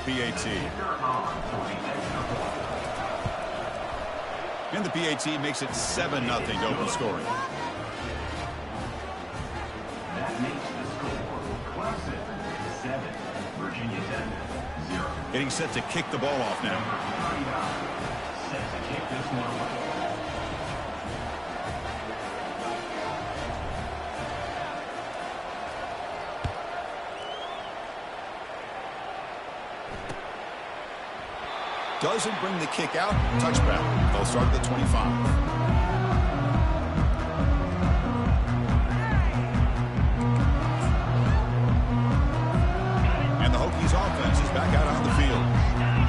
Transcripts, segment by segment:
PAT. And the PAT makes it 7-0 to open scoring. That makes the score Clemson 7, Virginia Tech 0. Getting set to kick the ball off now. Set to kick this one away. Doesn't bring the kick out. Touchback. They'll start at the 25. And the Hokies offense is back out on the field.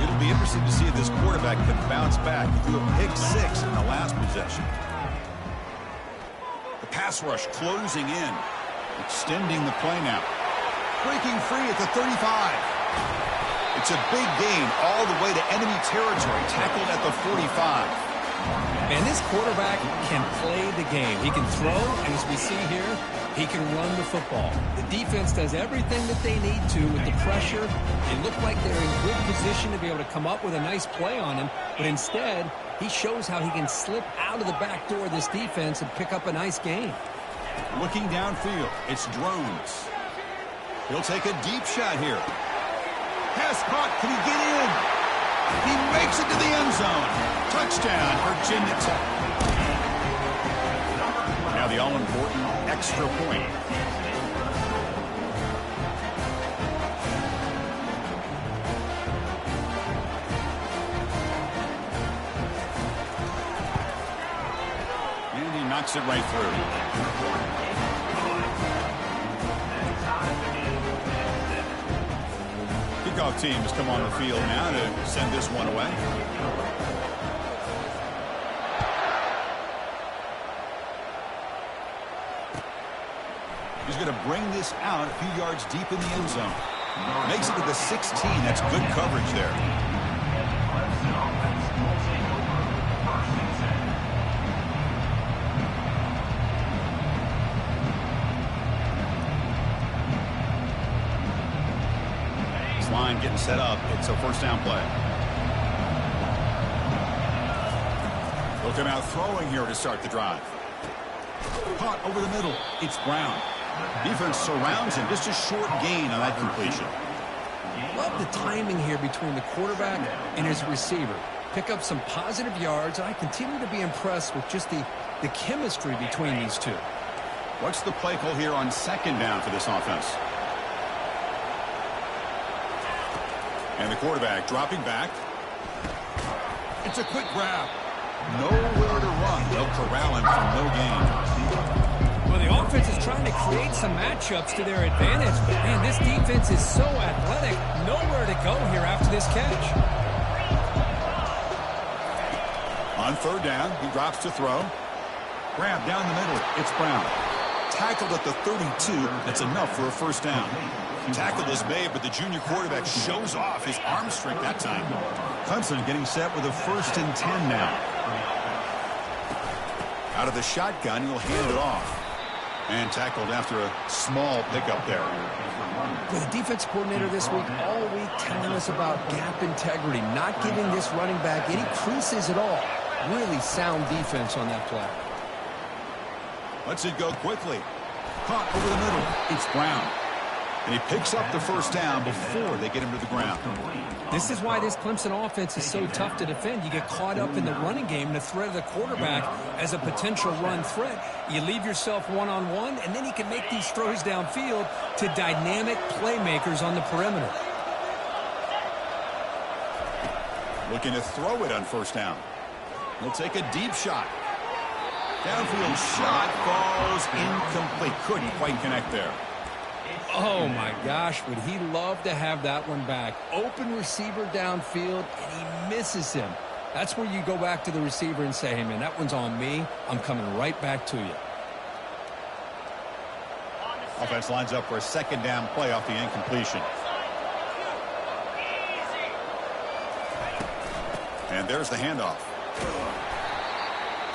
It'll be interesting to see if this quarterback can bounce back. He threw a pick 6 in the last possession. The pass rush closing in. Extending the play now. Breaking free at the 35. It's a big gain all the way to enemy territory, tackled at the 45. Man, this quarterback can play the game. He can throw, and as we see here, he can run the football. The defense does everything that they need to with the pressure. They look like they're in good position to be able to come up with a nice play on him, but instead, he shows how he can slip out of the back door of this defense and pick up a nice gain. Looking downfield, it's Drones. He'll take a deep shot here. Pass caught. Can he get in? He makes it to the end zone. Touchdown, Virginia Tech. Now the all-important extra point. And he knocks it right through. Kickoff team has come on the field now to send this one away. He's going to bring this out a few yards deep in the end zone. Makes it to the 16. That's good coverage there. Line getting set up. It's a first down play. They'll come out throwing here to start the drive. Caught over the middle. It's Brown. Defense surrounds him. Just a short gain on that completion. Love the timing here between the quarterback and his receiver. Pick up some positive yards, and I continue to be impressed with just the chemistry between these two. What's the play call here on second down for this offense? And the quarterback dropping back. It's a quick grab. Nowhere to run. They'll corral him for no gain. Well, the offense is trying to create some matchups to their advantage, but man, this defense is so athletic. Nowhere to go here after this catch. On third down, he drops to throw. Grab down the middle. It's Brown. Tackled at the 32. That's enough for a first down. Tackle is made, but the junior quarterback shows off his arm strength that time. Clemson getting set with a 1st and 10 now. Out of the shotgun, he'll hand it off. And tackled after a small pickup there. With the defense coordinator this week, all week telling us about gap integrity, not giving this running back any creases at all. Really sound defense on that play. Lets it go quickly. Caught over the middle. It's Brown. And he picks up the first down before they get him to the ground. This is why this Clemson offense is so tough to defend. You get caught up in the running game and the threat of the quarterback as a potential run threat. You leave yourself one-on-one, and then you can make these throws downfield to dynamic playmakers on the perimeter. Looking to throw it on first down. He'll take a deep shot. Downfield shot falls incomplete. Couldn't quite connect there. Oh, my gosh, would he love to have that one back. Open receiver downfield, and he misses him. That's where you go back to the receiver and say, hey, man, that one's on me. I'm coming right back to you. Offense lines up for a second down play off the incompletion. And there's the handoff.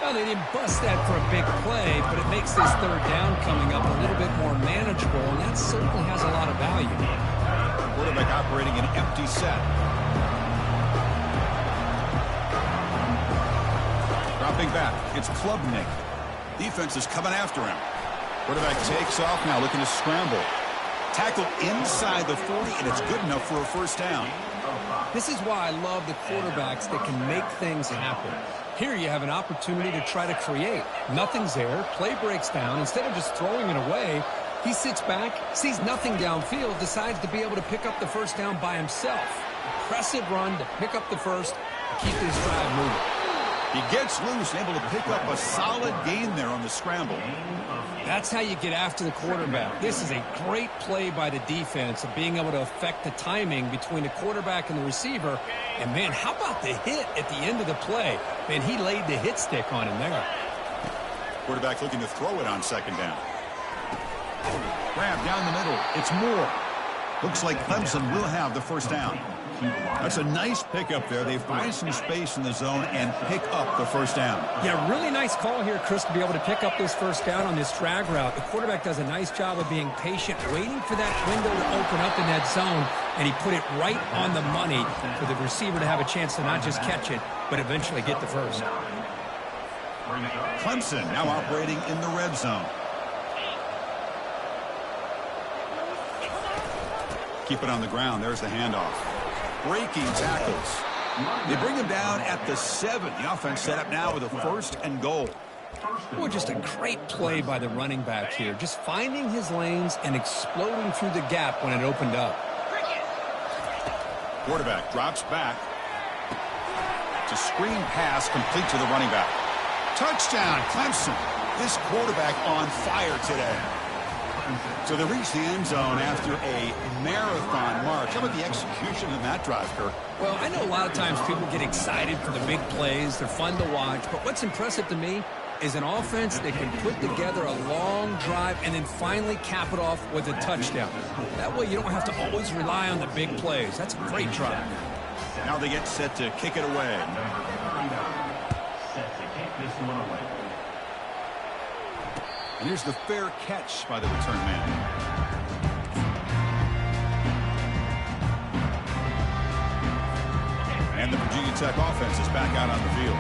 Well, they didn't bust that for a big play, but it makes this third down coming up a little bit more manageable, and that certainly has a lot of value. Quarterback operating an empty set. Dropping back, it's Klubnik. Defense is coming after him. Quarterback takes off now, looking to scramble. Tackle inside the 40, and it's good enough for a first down. This is why I love the quarterbacks that can make things happen. Here you have an opportunity to try to create. Nothing's there. Play breaks down. Instead of just throwing it away, he sits back, sees nothing downfield, decides to be able to pick up the first down by himself. Impressive run to pick up the first and keep this drive moving. He gets loose, able to pick up a solid gain there on the scramble. That's how you get after the quarterback. This is a great play by the defense of being able to affect the timing between the quarterback and the receiver. And, man, how about the hit at the end of the play? Man, he laid the hit stick on him there. Quarterback looking to throw it on second down. Grab down the middle. It's Moore. Looks like Clemson will have the first down. That's a nice pickup there. They find some space in the zone and pick up the first down. Yeah, really nice call here, Chris, to be able to pick up this first down on this drag route. The quarterback does a nice job of being patient, waiting for that window to open up in that zone, and he put it right on the money for the receiver to have a chance to not just catch it, but eventually get the first. Clemson now operating in the red zone. Keep it on the ground. There's the handoff. Breaking tackles. They bring him down at the 7. The offense set up now with a first and goal. Boy, just a great play by the running back here. Just finding his lanes and exploding through the gap when it opened up. Quarterback drops back. It's a screen pass complete to the running back. Touchdown, Clemson. This quarterback on fire today. So they reach the end zone after a marathon march. How about the execution in that drive, Kirk? Well, I know a lot of times people get excited for the big plays. They're fun to watch. But what's impressive to me is an offense that can put together a long drive and then finally cap it off with a touchdown. That way you don't have to always rely on the big plays. That's a great drive. Now they get set to kick it away. Set to kick this one away. And here's the fair catch by the return man. And the Virginia Tech offense is back out on the field.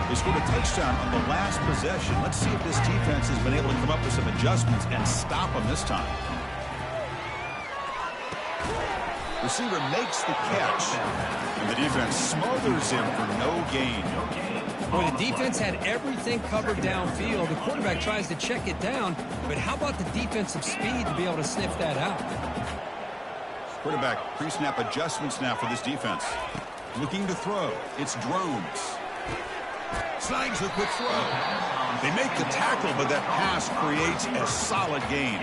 They scored a touchdown on the last possession. Let's see if this defense has been able to come up with some adjustments and stop them this time. Receiver makes the catch, and the defense smothers him for no gain. Boy, the defense had everything covered downfield. The quarterback tries to check it down, but how about the defensive speed to be able to sniff that out? Quarterback pre-snap adjustments now for this defense. Looking to throw. It's Drones. Snags the quick throw. They make the tackle, but that pass creates a solid gain.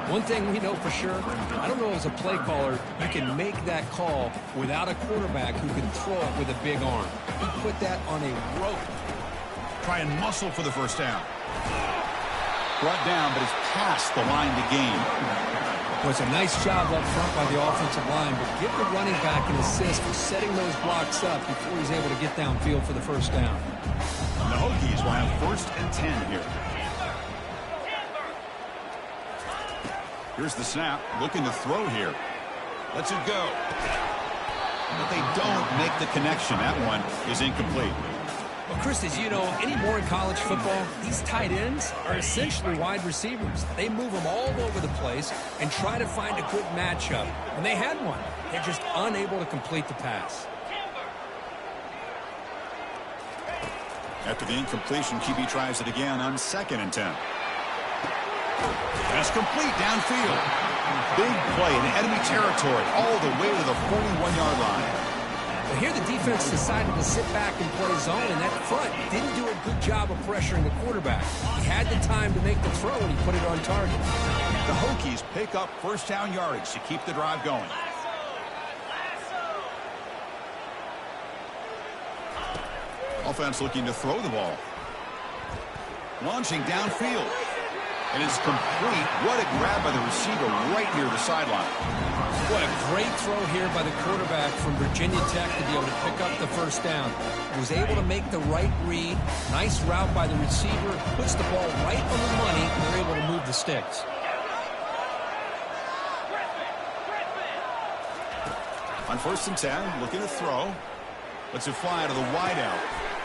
One thing we know for sure, I don't know as a play caller, you can make that call without a quarterback who can throw it with a big arm. He put that on a rope. Try and muscle for the first down. Brought down, but it's past the line to gain. Well, it's a nice job up front by the offensive line, but give the running back an assist for setting those blocks up before he's able to get downfield for the first down. And the Hokies will have first and 10 here. Here's the snap, looking to throw here. Lets it go. But they don't make the connection. That one is incomplete. Well, Chris, as you know, anymore in college football, these tight ends are essentially wide receivers. They move them all over the place and try to find a good matchup. And they had one. They're just unable to complete the pass. After the incompletion, QB tries it again on 2nd and 10. That's complete downfield. Big play in enemy territory all the way to the 41-yard line. Well, here the defense decided to sit back and play zone, and that front didn't do a good job of pressuring the quarterback. He had the time to make the throw, and he put it on target. The Hokies pick up first down yardage to keep the drive going. Offense looking to throw the ball. Launching downfield. And it's complete. What a grab by the receiver right near the sideline. What a great throw here by the quarterback from Virginia Tech to be able to pick up the first down. He was able to make the right read. Nice route by the receiver. Puts the ball right on the money, and they're able to move the sticks. On 1st and 10, looking to throw. Lets it fly to the wideout.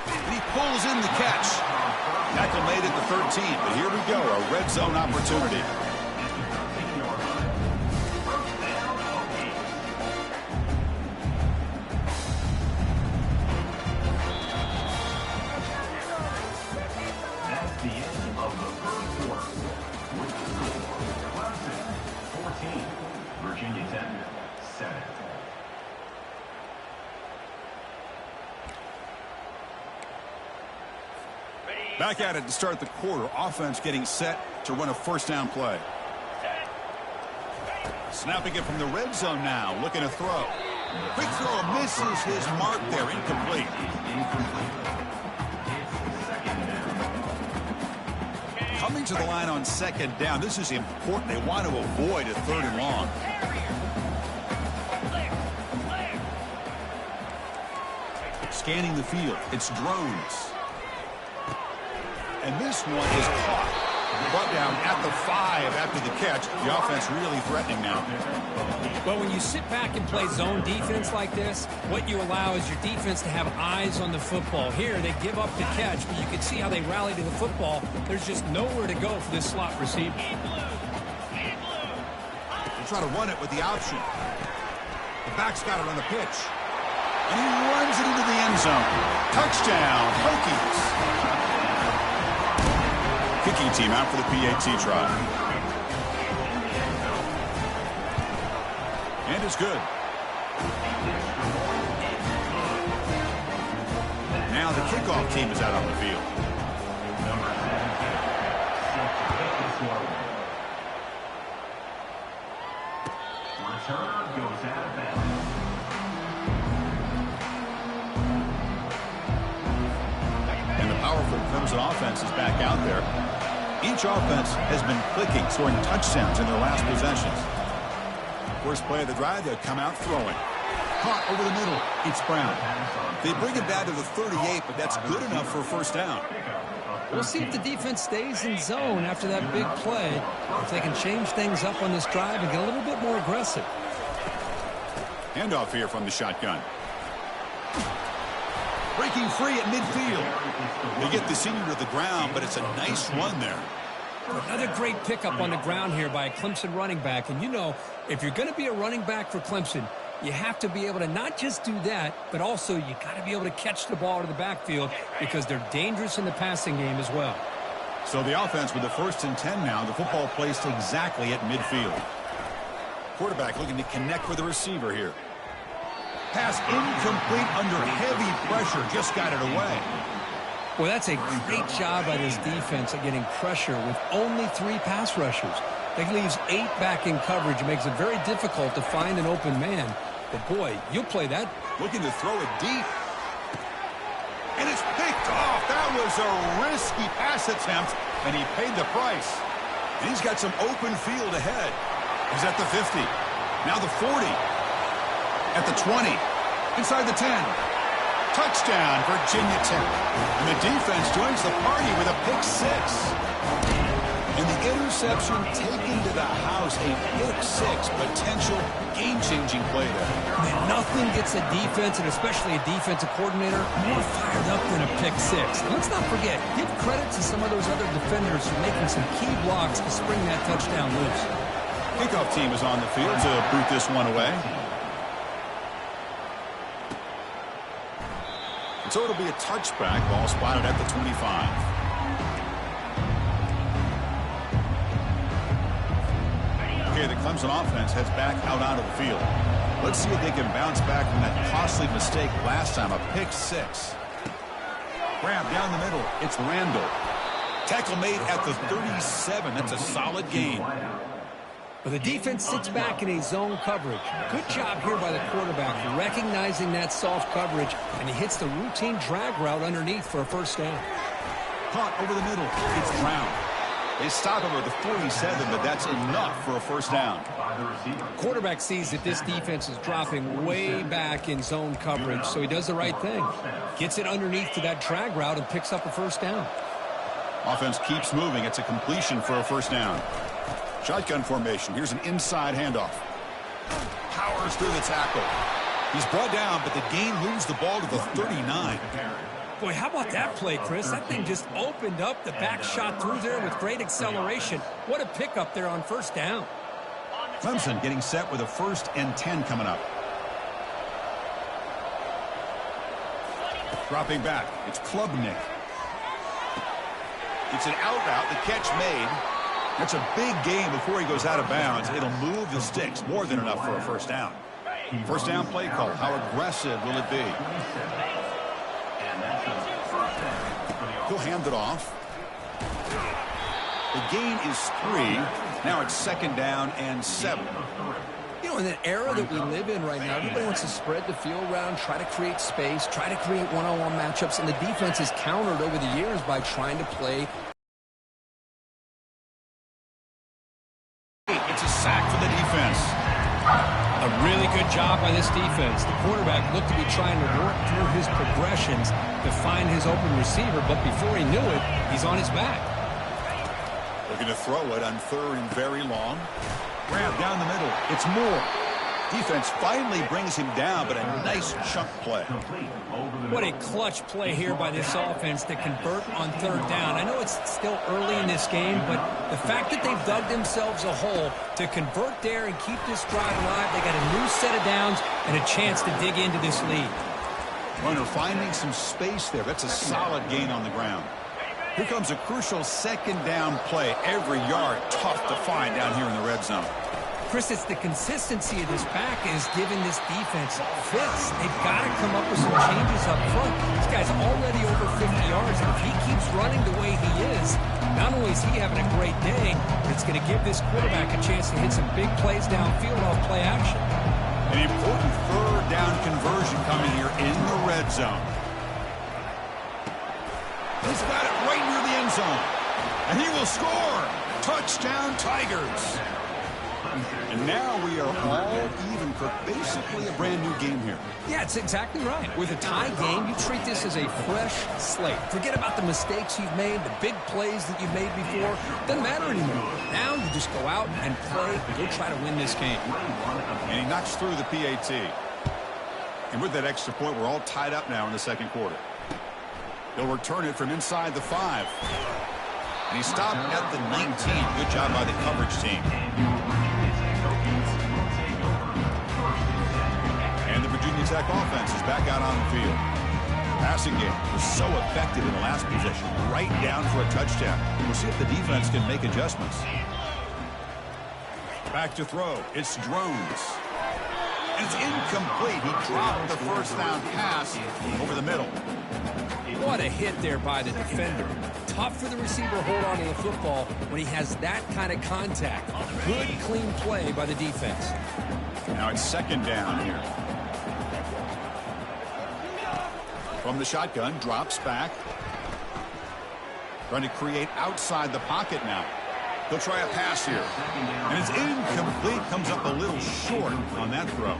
And he pulls in the catch. Tackle made at the 13, but here we go, a red zone opportunity. That's the end of the first quarter. With the score, Clemson 14, Virginia Tech 7. Back at it to start the quarter. Offense getting set to run a first down play. Snapping it from the red zone now. Looking to throw. Quick throw misses his mark there. Incomplete. Coming to the line on 2nd down. This is important. They want to avoid a 3rd and long. Scanning the field. It's drones. And this one is caught. Brought down at the 5 after the catch. The offense really threatening now. Well, when you sit back and play zone defense like this, what you allow is your defense to have eyes on the football. Here, they give up the catch, but you can see how they rally to the football. There's just nowhere to go for this slot receiver. They try to run it with the option. The back's got it on the pitch. And he runs it into the end zone. Touchdown, Hokies. Kicking team out for the PAT try. And it's good. Now the kickoff team is out on the field. Return goes out of bounds. And the powerful Clemson offense is back out there. Each offense has been clicking, scoring touchdowns in their last possessions. First play of the drive, they'll come out throwing. Caught over the middle. It's Brown. They bring it down to the 38, but that's good enough for a first down. We'll see if the defense stays in zone after that big play. If they can change things up on this drive and get a little bit more aggressive. Handoff here from the shotgun. Breaking free at midfield. They get the senior to the ground, but it's a nice run there. Another great pickup on the ground here by a Clemson running back. And you know, if you're going to be a running back for Clemson, you have to be able to not just do that, but also you got to be able to catch the ball to the backfield because they're dangerous in the passing game as well. So the offense with the 1st and 10 now, the football placed exactly at midfield. Quarterback looking to connect with the receiver here. Pass incomplete under heavy pressure. Just got it away. Well, that's a great job by this defense at getting pressure with only 3 pass rushers. That leaves 8 back in coverage. It makes it very difficult to find an open man. But, boy, you'll play that. Looking to throw it deep. And it's picked off. That was a risky pass attempt, and he paid the price. And he's got some open field ahead. He's at the 50. Now the 40. At the 20, inside the 10. Touchdown, Virginia Tech. And the defense joins the party with a pick 6. And the interception taken to the house, a pick 6, potential game-changing play there. Man, nothing gets a defense, and especially a defensive coordinator, more fired up than a pick 6. And let's not forget, give credit to some of those other defenders for making some key blocks to spring that touchdown loose. Kickoff team is on the field to boot this one away. So it'll be a touchback. Ball spotted at the 25. Okay, the Clemson offense heads back out onto the field. Let's see if they can bounce back from that costly mistake last time, a pick 6. Grab down the middle. It's Randall. Tackle made at the 37. That's a solid gain. But the defense sits back in a zone coverage. Good job here by the quarterback recognizing that soft coverage, and he hits the routine drag route underneath for a first down. Caught over the middle. It's Brown. They stop him at the 47, but that's enough for a first down. Quarterback sees that this defense is dropping way back in zone coverage, so he does the right thing. Gets it underneath to that drag route and picks up a first down. Offense keeps moving. It's a completion for a first down. Shotgun formation. Here's an inside handoff. Powers through the tackle. He's brought down, but the gain moves the ball to the 39. Boy, how about that play, Chris? That thing just opened up. The back shot through there with great acceleration. What a pickup there on first down. Clemson getting set with a 1st and 10 coming up. Dropping back, it's Klubnik. It's an out route, the catch made. That's a big gain before he goes out of bounds. It'll move the sticks, more than enough for a first down. First down play call. How aggressive will it be? He'll hand it off. The gain is 3. Now it's 2nd down and 7. You know, in the era that we live in right now, everybody wants to spread the field around, try to create space, try to create one-on-one matchups, and the defense has countered over the years by trying to play. It's a sack for the defense. A really good job by this defense. The quarterback looked to be trying to work through his progressions to find his open receiver, but before he knew it, he's on his back. Looking to throw it on 3rd and very long. Grab down the middle. It's Moore. Defense finally brings him down, but a nice chunk play. What a clutch play here by this offense to convert on 3rd down. I know it's still early in this game, but the fact that they've dug themselves a hole to convert there and keep this drive alive, they got a new set of downs and a chance to dig into this lead. Runner finding some space there. That's a solid gain on the ground. Here comes a crucial 2nd down play. Every yard tough to find down here in the red zone. Chris, it's the consistency of this back is giving this defense fits. They've got to come up with some changes up front. This guy's already over 50 yards, and if he keeps running the way he is, not only is he having a great day, but it's going to give this quarterback a chance to hit some big plays downfield off play action. An important 3rd down conversion coming here in the red zone. He's got it right near the end zone. And he will score. Touchdown, Tigers. And now we are all even for basically a brand new game here. Yeah, it's exactly right. With a tie game, you treat this as a fresh slate. Forget about the mistakes you've made, the big plays that you've made before. Doesn't matter anymore. Now you just go out and play and go try to win this game. And he knocks through the PAT. And with that extra point, we're all tied up now in the 2nd quarter. He'll return it from inside the 5. And he stopped at the 19. Good job by the coverage team. And the Virginia Tech offense is back out on the field. Passing game was so effective in the last possession. Right down for a touchdown. We'll see if the defense can make adjustments. Back to throw. It's Drones. And it's incomplete. He dropped the 1st down pass over the middle. What a hit there by the defender. Tough for the receiver to hold on to the football when he has that kind of contact. Good, clean play by the defense. Now it's 2nd down here. From the shotgun, drops back. Trying to create outside the pocket now. He'll try a pass here. And it's incomplete. Comes up a little short on that throw.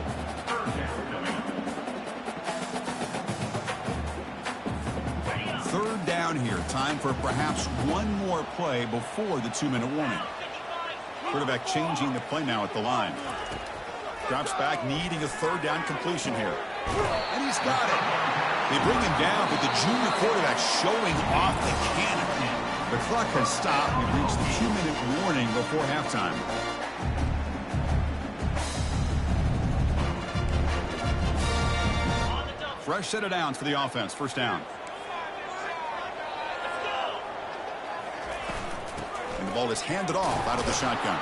Third down here. Time for perhaps one more play before the 2-minute warning. Quarterback changing the play now at the line. Drops back, needing a 3rd down completion here. And he's got it. They bring him down, but the junior quarterback showing off the cannon. The clock has stopped. We've reached the 2-minute warning before halftime. Fresh set of downs for the offense. First down. And the ball is handed off out of the shotgun.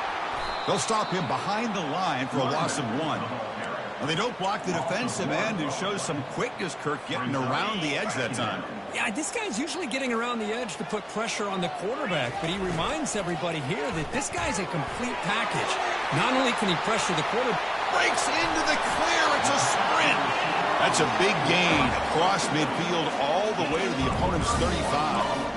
They'll stop him behind the line for a loss of 1. Well, they don't block the defensive end, who shows some quickness, Kirk, getting around the edge that time. Yeah, this guy's usually getting around the edge to put pressure on the quarterback, but he reminds everybody here that this guy's a complete package. Not only can he pressure the quarterback, breaks into the clear. It's a sprint. That's a big gain across midfield all the way to the opponent's 35.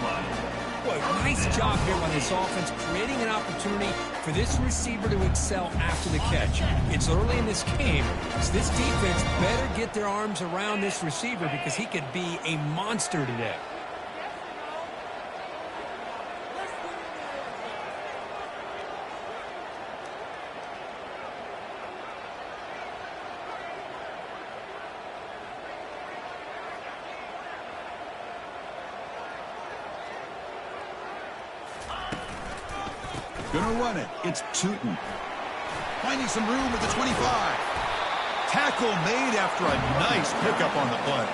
Boy, nice job here by this offense, creating an opportunity for this receiver to excel after the catch. It's early in this game, so this defense better get their arms around this receiver because he could be a monster today. Gonna run it. It's Tootin. Finding some room at the 25. Tackle made after a nice pickup on the play.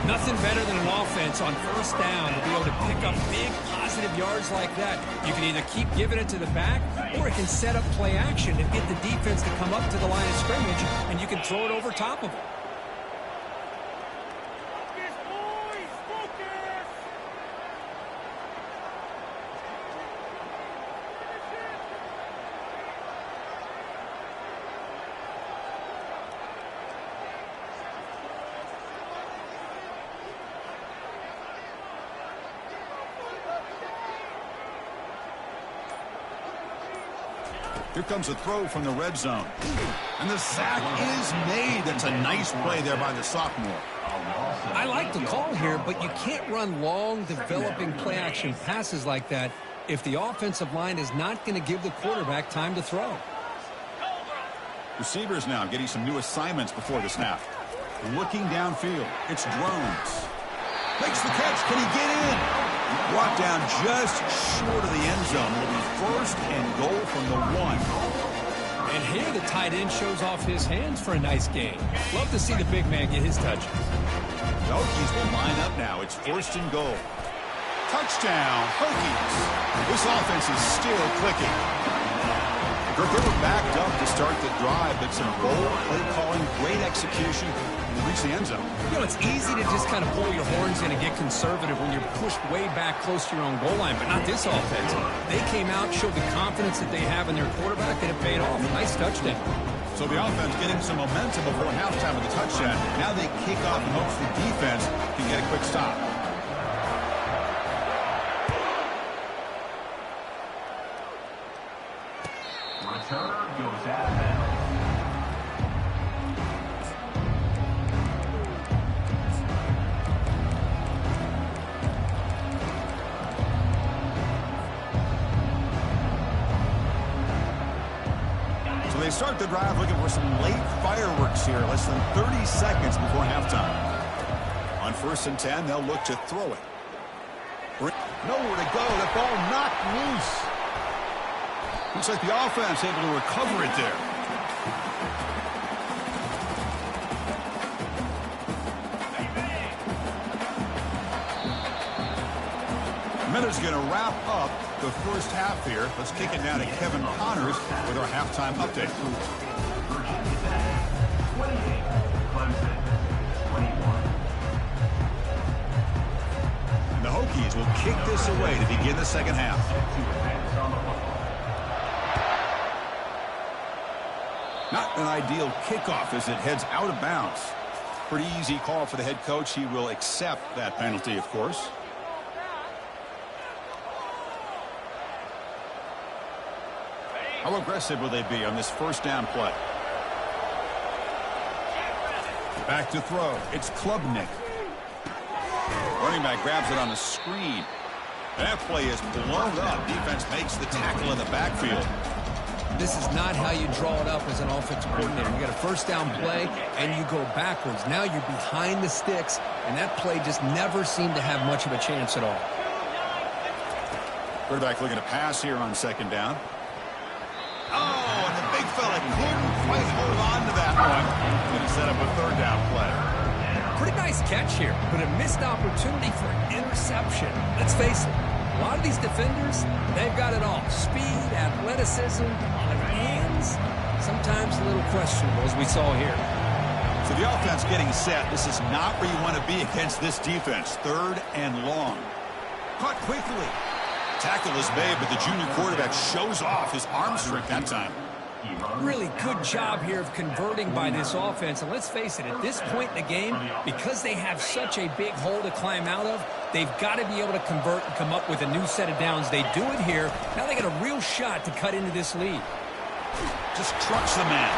Nothing better than an offense on first down to be able to pick up big positive yards like that. You can either keep giving it to the back, or it can set up play action and get the defense to come up to the line of scrimmage, and you can throw it over top of them. Here comes a throw from the red zone. And the sack is made. That's a nice play there by the sophomore. I like the call here, but you can't run long, developing play-action passes like that if the offensive line is not going to give the quarterback time to throw. Receivers now getting some new assignments before the snap. Looking downfield. It's Drones. Makes the catch. Can he get in? Brought down just short of the end zone. Will be first and goal from the 1. And here the tight end shows off his hands for a nice gain. Love to see the big man get his touches. The Hokies will line up now. It's first and goal. Touchdown, Hokies. This offense is still clicking. They were backed up to start the drive, but some bold play calling, great execution, and reach the end zone. You know, it's easy to just kind of pull your horns in and get conservative when you're pushed way back close to your own goal line, but not this offense. They came out, showed the confidence that they have in their quarterback, and it paid off. Nice touchdown. So the offense getting some momentum before halftime with the touchdown. Now they kick off in hopes the defense can get a quick stop. Returner goes out of bounds. So they start the drive looking for some late fireworks here, less than 30 seconds before halftime. On first and 10, they'll look to throw it. Nowhere to go. The ball knocked loose. Looks like the offense able to recover it there. Minute's going to wrap up the first half here. Let's kick it down to Kevin Connors with our halftime update. 28, Clemson, 21. And the Hokies will kick this away to begin the second half. Not an ideal kickoff as it heads out of bounds. Pretty easy call for the head coach. He will accept that penalty, of course. How aggressive will they be on this first down play? Back to throw. It's Klubnik. Running back grabs it on the screen. That play is blown up. Defense makes the tackle in the backfield. This is not how you draw it up as an offensive coordinator. You got a first down play, and you go backwards. Now you're behind the sticks, and that play just never seemed to have much of a chance at all. Quarterback looking to pass here on second down. Oh, and the big fella couldn't quite hold on to that one. Going to set up a third down play. Pretty nice catch here, but a missed opportunity for an interception. Let's face it. A lot of these defenders, they've got it all. Speed, athleticism, hands, sometimes a little questionable, as we saw here. So the offense getting set. This is not where you want to be against this defense. Third and long. Caught quickly. Tackle is made, but the junior quarterback shows off his arm strength that time. Really good job here of converting by this offense. And let's face it, at this point in the game, because they have such a big hole to climb out of, they've got to be able to convert and come up with a new set of downs. They do it here. Now they got a real shot to cut into this lead. Just trucks the man.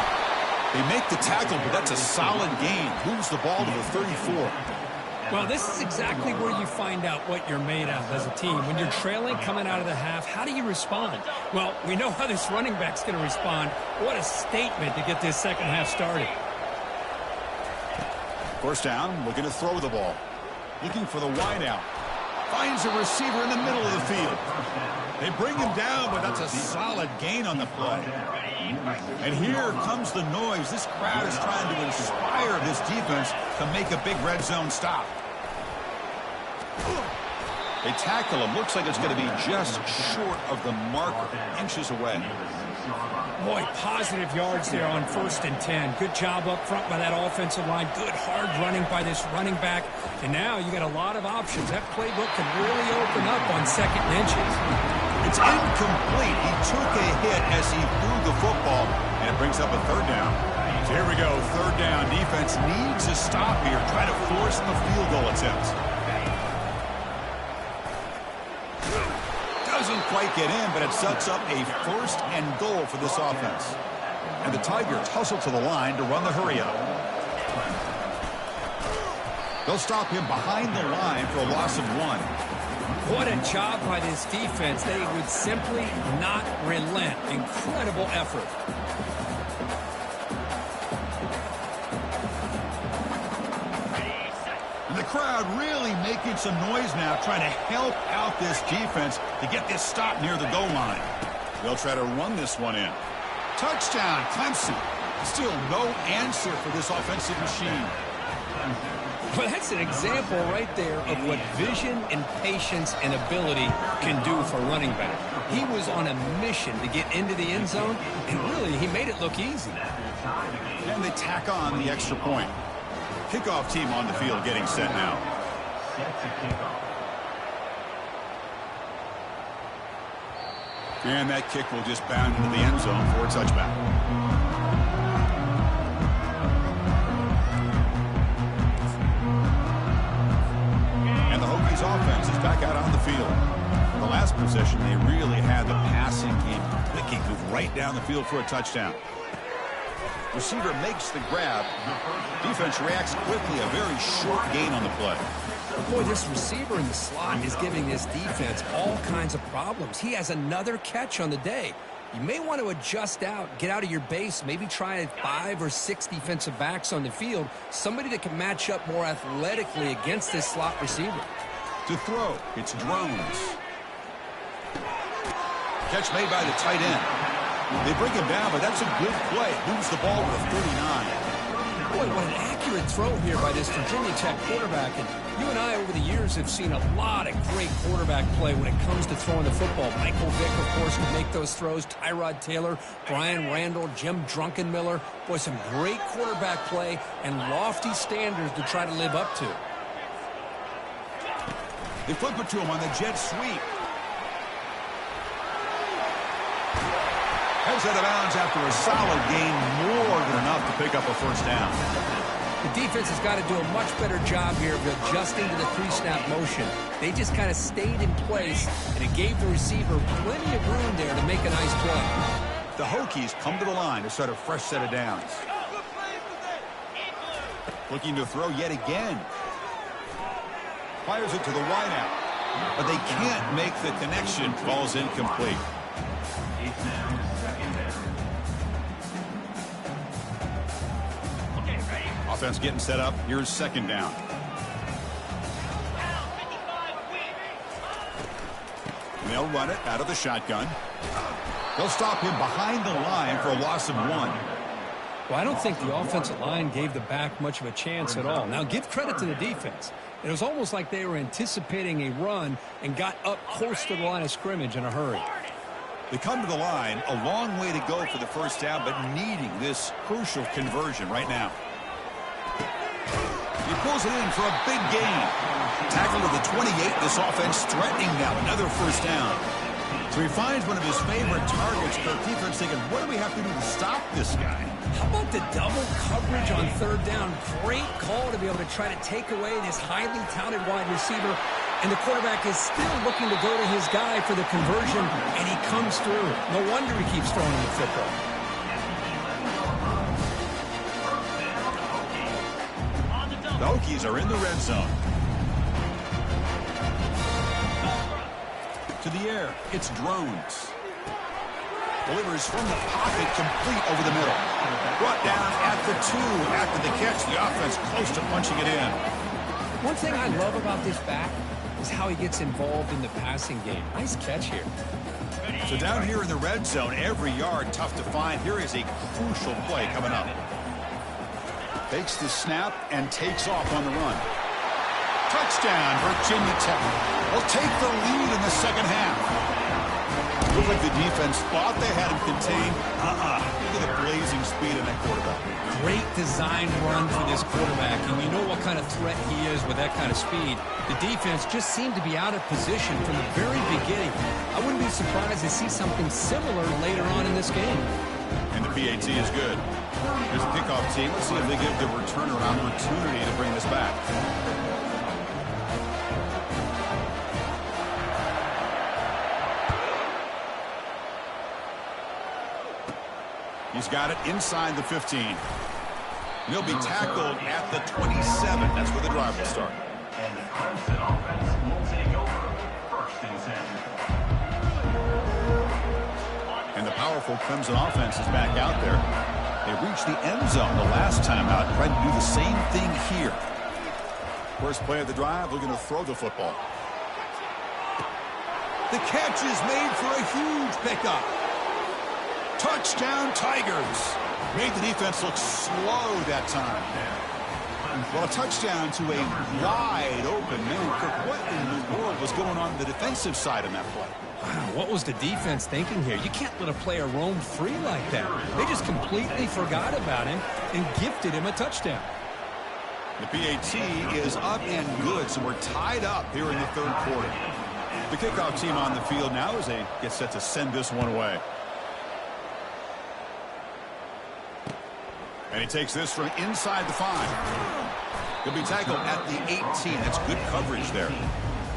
They make the tackle, but that's a solid gain. Moves the ball to the 34. Well, this is exactly where you find out what you're made of as a team. When you're trailing coming out of the half, how do you respond? Well, we know how this running back's going to respond. What a statement to get this second half started. First down, looking to throw the ball. Looking for the wide out. Finds a receiver in the middle of the field. They bring him down, but that's a solid gain on the play. And here comes the noise. This crowd is trying to inspire this defense to make a big red zone stop. They tackle him. Looks like it's going to be just short of the marker, inches away. Boy, positive yards there on 1st and 10. Good job up front by that offensive line. Good hard running by this running back. And now you got a lot of options. That playbook can really open up on 2nd and inches. It's incomplete. He took a hit as he threw the football, and it brings up a 3rd down. So here we go, 3rd down. Defense needs a stop here. Try to force the field goal attempt. Doesn't quite get in, but it sets up a 1st and goal for this offense. And the Tigers hustle to the line to run the hurry-up. They'll stop him behind the line for a loss of 1. What a job by this defense. They would simply not relent. Incredible effort. And the crowd really making some noise now, trying to help out this defense to get this stop near the goal line. They'll try to run this one in. Touchdown, Clemson. Still no answer for this offensive machine. Well, that's an example right there of what vision and patience and ability can do for running back. He was on a mission to get into the end zone, and really, he made it look easy. And they tack on the extra point. Kickoff team on the field getting set now. Set to kickoff. And that kick will just bound into the end zone for a touchback. Offense is back out on the field. In the last possession, they really had the passing game clicking, move right down the field for a touchdown. Receiver makes the grab. Defense reacts quickly. A very short gain on the play. Boy, this receiver in the slot is giving this defense all kinds of problems. He has another catch on the day. You may want to adjust out, get out of your base, maybe try 5 or 6 defensive backs on the field, somebody that can match up more athletically against this slot receiver. To throw, it's Drones. Catch made by the tight end. They bring him down, but that's a good play. Moves the ball with a 39. Boy, what an accurate throw here by this Virginia Tech quarterback. And you and I, over the years, have seen a lot of great quarterback play when it comes to throwing the football. Michael Vick, of course, could make those throws. Tyrod Taylor, Brian Randall, Jim Druckenmiller. Boy, some great quarterback play and lofty standards to try to live up to. They flip it to him on the jet sweep. Heads out of bounds after a solid gain, more than enough to pick up a 1st down. The defense has got to do a much better job here of adjusting to the pre-snap motion. They just kind of stayed in place, and it gave the receiver plenty of room there to make a nice play. The Hokies come to the line to start a fresh set of downs. Looking to throw yet again. Fires it to the wideout, but they can't make the connection. Ball's incomplete. Offense getting set up. Here's 2nd down. And they'll run it out of the shotgun. They'll stop him behind the line for a loss of 1. Well, I don't think the offensive line gave the back much of a chance at all. Now, give credit to the defense. It was almost like they were anticipating a run and got up close to the line of scrimmage in a hurry. They come to the line, a long way to go for the 1st down, but needing this crucial conversion right now. He pulls it in for a big gain. Tackle to the 28. This offense threatening now. Another 1st down. So he finds one of his favorite targets. The defense thinking, what do we have to do to stop this guy? How about the double coverage on 3rd down? Great call to be able to try to take away this highly touted wide receiver. And the quarterback is still looking to go to his guy for the conversion, and he comes through. No wonder he keeps throwing the football. The Hokies are in the red zone. To the air, it's Drones. Delivers from the pocket, complete over the middle. Brought down at the 2 after the catch. The offense close to punching it in. One thing I love about this back, is how he gets involved in the passing game. Nice catch here. So down here in the red zone, every yard tough to find. Here is a crucial play coming up. Takes the snap and takes off on the run. Touchdown, Virginia Tech. Will take the lead in the second half. Looked like the defense thought they had him contained. Look at the blazing speed in that quarterback. Great designed run for this quarterback, and you know what kind of threat he is with that kind of speed. The defense just seemed to be out of position from the very beginning. I wouldn't be surprised to see something similar later on in this game. And the PAT is good. Here's the kickoff team. Let's see if they give the returner an opportunity to bring this back. He's got it inside the 15. He'll be tackled at the 27. That's where the drive will start. And the Clemson offense will take over. 1st and 10. And the powerful Clemson offense is back out there. They reached the end zone the last time out. Tried to do the same thing here. First play of the drive, looking to throw the football. The catch is made for a huge pickup. Touchdown, Tigers. Made the defense look slow that time. Well, a touchdown to a wide open man. Kirk, what in the world was going on the defensive side in that play? Wow, what was the defense thinking here? You can't let a player roam free like that. They just completely forgot about him and gifted him a touchdown. The PAT is up and good, so we're tied up here in the third quarter. The kickoff team on the field now as they get set to send this one away. And he takes this from inside the 5. He'll be tackled at the 18. That's good coverage there.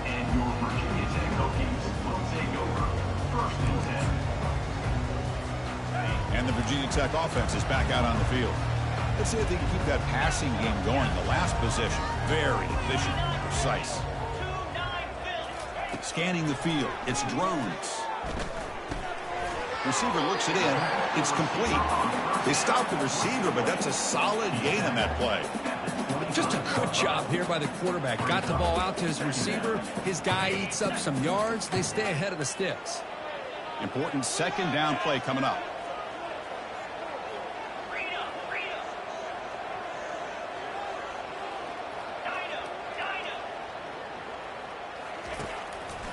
And your Virginia Tech Hokies will take over. 1st and 10. And the Virginia Tech offense is back out on the field. Let's see if they can keep that passing game going. The last possession, very efficient, precise. Scanning the field, it's drones. Receiver looks it in. It's complete. They stopped the receiver, but that's a solid gain on that play. Just a good job here by the quarterback. Got the ball out to his receiver. His guy eats up some yards. They stay ahead of the sticks. Important second down play coming up.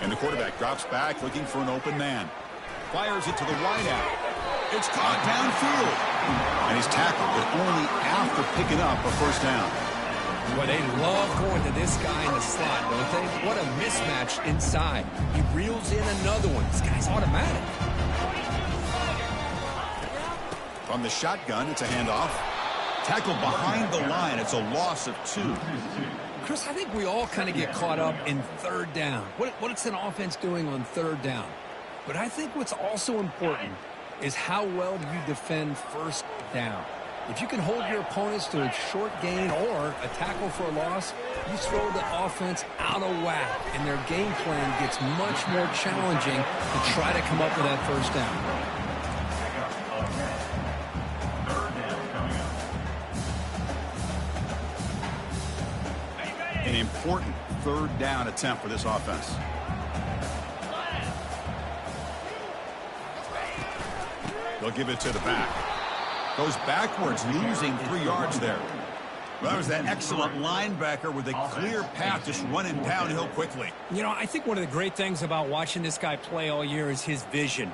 And the quarterback drops back looking for an open man. Fires it to the wideout. It's caught downfield. And he's tackled, but only after picking up a first down. Well, they love going to this guy in the slot, don't they? What a mismatch inside. He reels in another one. This guy's automatic. From the shotgun, it's a handoff. Tackled behind the line. It's a loss of 2. Chris, I think we all kind of get caught up in third down. What's an offense doing on third down? But I think what's also important is how well do you defend first down. If you can hold your opponents to a short gain or a tackle for a loss, you throw the offense out of whack, and their game plan gets much more challenging to try to come up with that first down. An important third down attempt for this offense. They'll give it to the back. Goes backwards, losing 3 yards there. Well, that was that excellent linebacker with a clear path just running downhill quickly. You know, I think one of the great things about watching this guy play all year is his vision.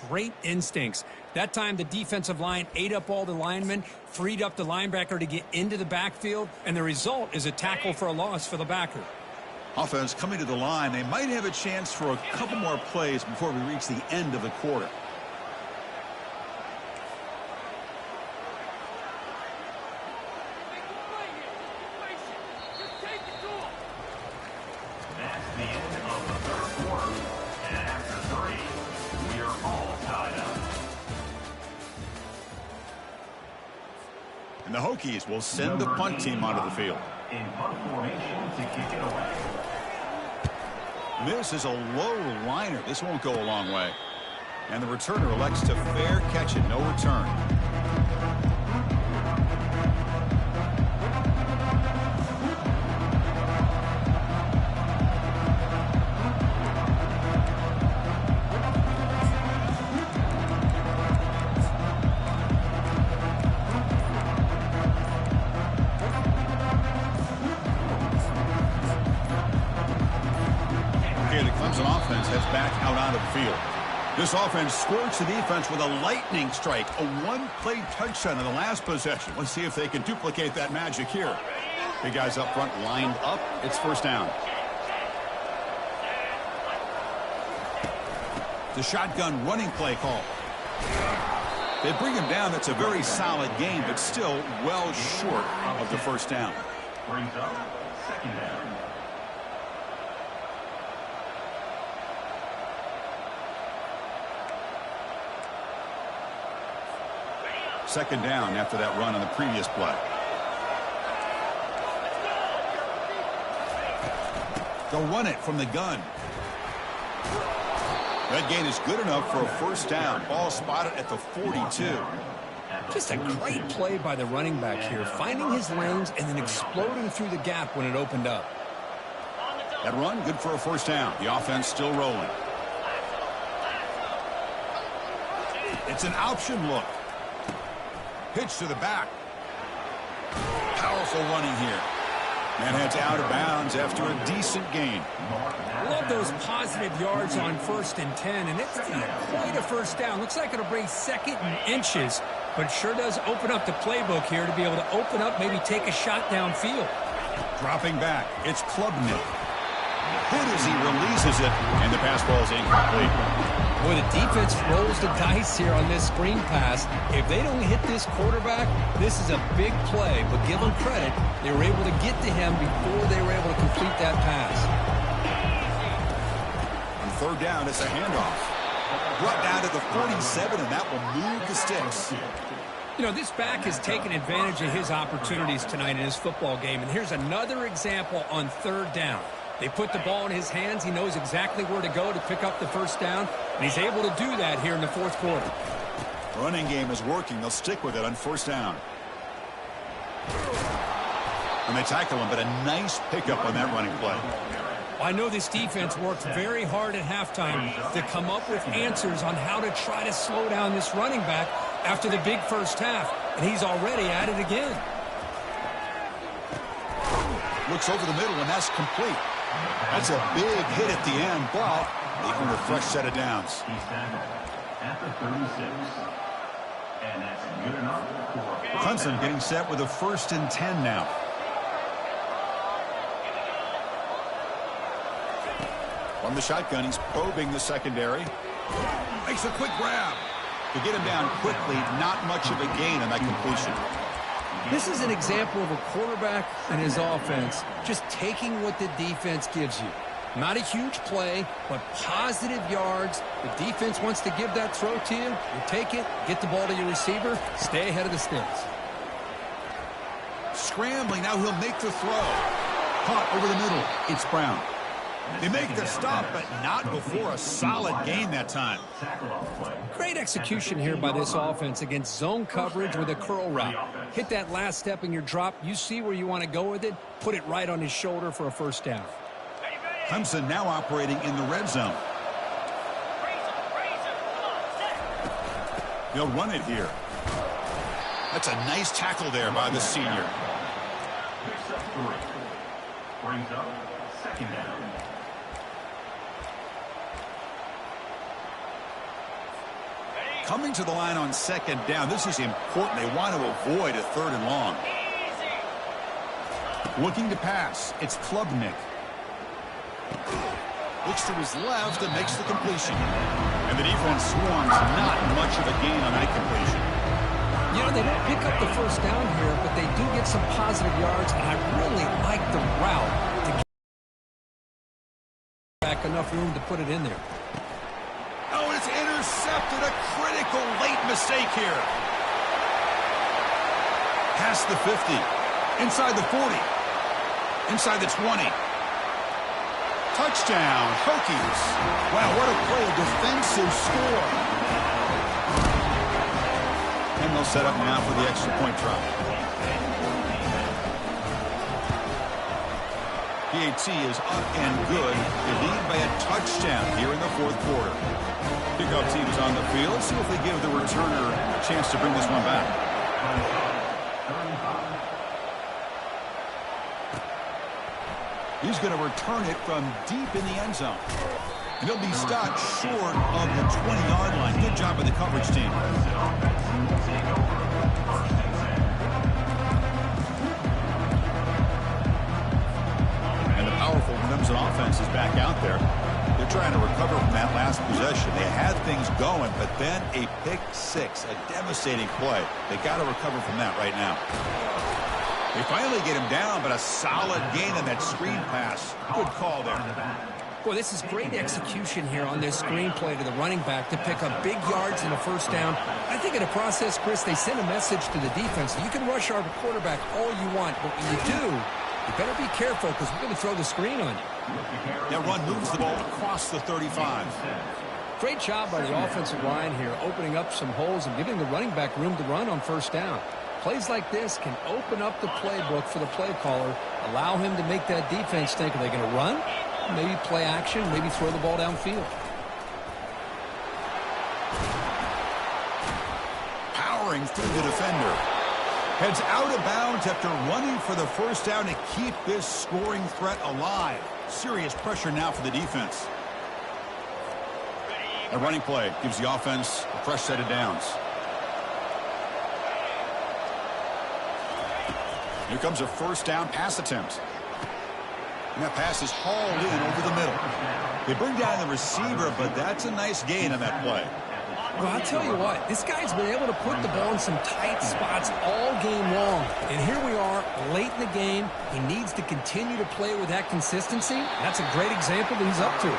great instincts. That time, the defensive line ate up all the linemen, freed up the linebacker to get into the backfield, and the result is a tackle for a loss for the backer. Offense coming to the line. They might have a chance for a couple more plays before we reach the end of the quarter. That's the end of the third quarter. And after 3, we are all tied up. And the Hokies will send the punt team onto the field. In punt formation to kick it away. This is a low liner. This won't go a long way. And the returner elects to fair catch it. No return. This offense squirts the defense with a lightning strike, a one-play touchdown in the last possession. Let's see if they can duplicate that magic here. The guys up front lined up. It's first down. The shotgun running play call. They bring him down. That's a very solid game, but still well short of the first down. Brings up second down. Second down after that run on the previous play. They'll run it from the gun. That gain is good enough for a first down. Ball spotted at the 42. Just a great play by the running back here, finding his lanes and then exploding through the gap when it opened up. That run, good for a first down. The offense still rolling. It's an option look. Pitch to the back. Powerful running here. And heads out of bounds after a decent gain. Love those positive yards on 1st and 10, and it's quite a first down. Looks like it'll bring second and inches, but sure does open up the playbook here to be able to open up, maybe take a shot downfield. Dropping back, it's Klubnik. Hit as he releases it, and the pass ball is incomplete. Boy, the defense rolls the dice here on this screen pass. If they don't hit this quarterback, this is a big play. But give them credit, they were able to get to him before they were able to complete that pass. On third down, it's a handoff. Brought down to the 47, and that will move the sticks. You know, this back has taken advantage of his opportunities tonight in his football game. And here's another example on third down. They put the ball in his hands. He knows exactly where to go to pick up the first down, and he's able to do that here in the fourth quarter. Running game is working. They'll stick with it on first down. And they tackle him, but a nice pickup on that running play. I know this defense worked very hard at halftime to come up with answers on how to try to slow down this running back after the big first half, and he's already at it again. Looks over the middle, and that's complete. That's a big hit at the end, but they earn a fresh set of downs. He's at the 36. And that's good enough for Clemson getting set with a 1st and 10 now. From the shotgun, he's probing the secondary. Makes a quick grab. To get him down quickly, not much of a gain on that completion. This is an example of a quarterback and his offense just taking what the defense gives you. Not a huge play, but positive yards. The defense wants to give that throw to you. You take it, get the ball to your receiver, stay ahead of the sticks. Scrambling, now he'll make the throw. Caught over the middle. It's Brown. They make the stop, but not before a solid gain that time. Great execution here by this offense against zone coverage with a curl route. Hit that last step in your drop. You see where you want to go with it. Put it right on his shoulder for a first down. Clemson now operating in the red zone. They'll run it here. That's a nice tackle there by the senior. Picks up 3. Brings up second down. coming to the line on second down. This is important. They want to avoid a 3rd and long. Looking to pass. It's Klubnik. Looks to his left and makes the completion. And the defense swarms. Not much of a gain on that completion. You know, they don't pick up the first down here, but they do get some positive yards, and I really like the route to get back enough room to put it in there. Oh, it's intercepted. A critical late mistake here. Past the 50. Inside the 40. Inside the 20. Touchdown, Hokies. Wow, what a play, a defensive score. And they'll set up now for the extra point try. PAT is up and good. They lead by a touchdown here in the 4th quarter. Kickoff team is on the field. See if they give the returner a chance to bring this one back. He's going to return it from deep in the end zone. And he'll be stopped short of the 20-yard line. Good job by the coverage team. And the powerful Clemson offense is back out there. They're trying to recover from that last possession. They had things going, but then a pick 6, a devastating play. They got to recover from that right now. They finally get him down, but a solid gain on that screen pass. Good call there. Boy, this is great execution here on this screen play to the running back to pick up big yards and a first down. I think in the process, Chris, they send a message to the defense. You can rush our quarterback all you want, but when you do, you better be careful because we're going to throw the screen on you. That run moves the ball across the 35. Great job by the offensive line here, opening up some holes and giving the running back room to run on first down. Plays like this can open up the playbook for the play caller, allow him to make that defense think, are they going to run? Maybe play action, maybe throw the ball downfield. Powering through the defender. Heads out of bounds after running for the first down to keep this scoring threat alive. Serious pressure now for the defense. A running play gives the offense a fresh set of downs. Here comes a first down pass attempt. And that pass is hauled in over the middle. They bring down the receiver, but that's a nice gain on that play. Well, I'll tell you what, this guy's been able to put the ball in some tight spots all game long. And here we are, late in the game. He needs to continue to play with that consistency. That's a great example that he's up to.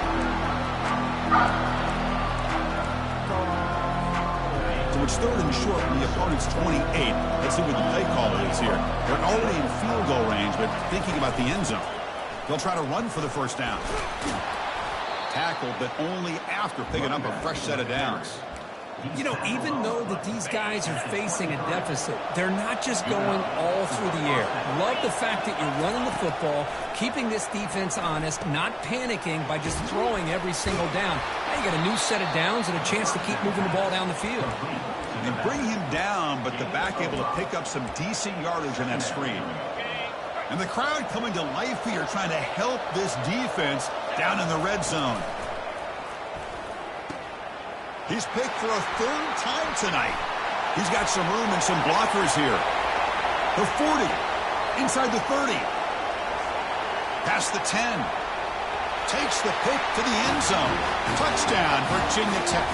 So it's 3rd and short from the opponent's 28. Let's see what the play call is here. They're already in field goal range, but thinking about the end zone. They'll try to run for the first down. Tackled, but only after picking up a fresh set of downs. You know, even though that these guys are facing a deficit, they're not just going all through the air. Love the fact that you're running the football, keeping this defense honest, not panicking by just throwing every single down. Now you got a new set of downs and a chance to keep moving the ball down the field. And bring him down, but the back able to pick up some decent yardage on that screen. And the crowd coming to life here, trying to help this defense down in the red zone. He's picked for a 3rd time tonight. He's got some room and some blockers here. The 40, inside the 30. Past the 10. Takes the pick to the end zone. Touchdown, Virginia Tech.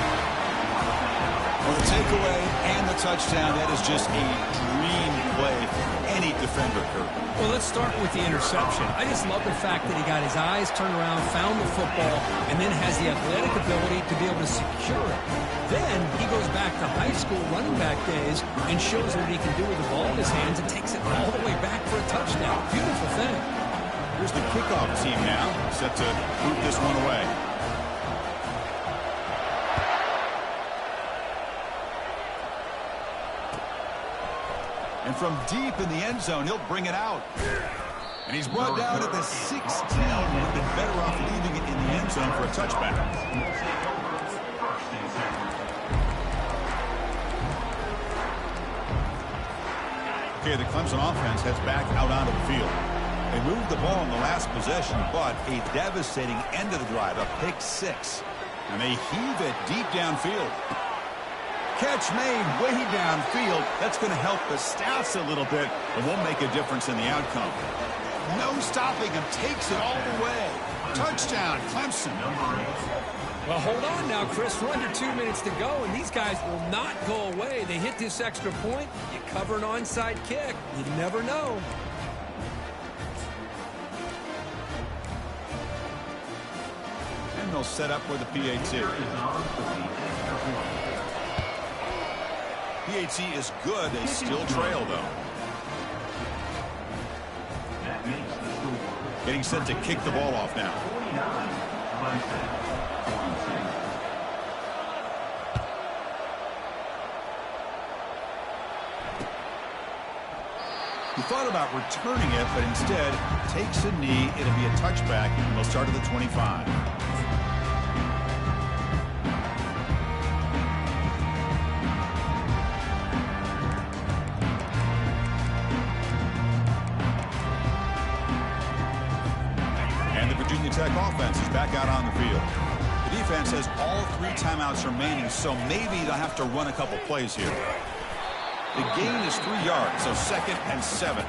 Well, the takeaway and the touchdown, that is just a dream play for any defender, Kurt. Well, let's start with the interception. I just love the fact that he got his eyes turned around, found the football, and then has the athletic ability to be able to secure it. Then he goes back to high school running back days and shows what he can do with the ball in his hands and takes it all the way back for a touchdown. Beautiful thing. Here's the kickoff team now, set to boot this one away. And from deep in the end zone, he'll bring it out. And he's brought down at the 16. Would have been better off leaving it in the end zone for a touchback. Okay, the Clemson offense heads back out onto the field. They moved the ball in the last possession, but a devastating end of the drive, a pick 6. And they heave it deep downfield. Catch made way downfield. That's going to help the stats a little bit and won't make a difference in the outcome. No stopping him. Takes it all the way. Touchdown, Clemson. Well, hold on now, Chris. We're under 2 minutes to go, and these guys will not go away. They hit this extra point. You cover an onside kick. You never know. And they'll set up with a PAT. PAT is good. They still trail, though. Getting set to kick the ball off now. He thought about returning it, but instead takes a knee. It'll be a touchback, and they'll start at the 25. And the Virginia Tech offense is back out on the field. The defense has all 3 timeouts remaining, so maybe they'll have to run a couple plays here. The gain is 3 yards, so 2nd and 7.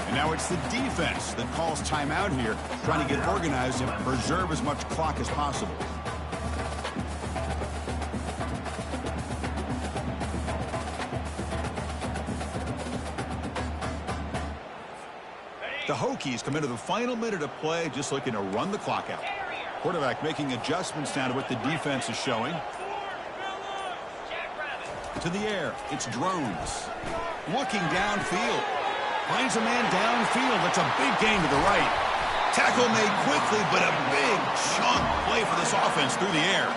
And now it's the defense that calls timeout here, trying to get organized and preserve as much clock as possible. The Hokies come into the final minute of play, just looking to run the clock out. Quarterback making adjustments now to what the defense is showing. To the air, it's Drones. Looking downfield. Finds a man downfield. That's a big gain to the right. Tackle made quickly, but a big chunk play for this offense through the air.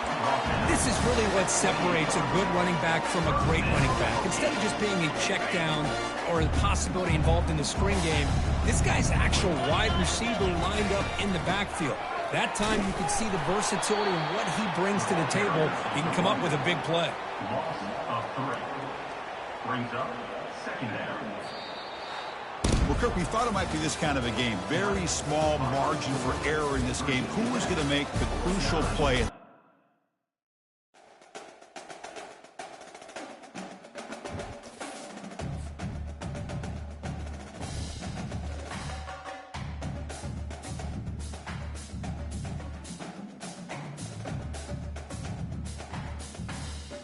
This is really what separates a good running back from a great running back. Instead of just being a check down or a possibility involved in the screen game, this guy's actual wide receiver lined up in the backfield. That time you can see the versatility and what he brings to the table. He can come up with a big play. Loss of 3. Brings up 2nd down. Well, Kirk, we thought it might be this kind of a game. Very small margin for error in this game. Who was going to make the crucial play at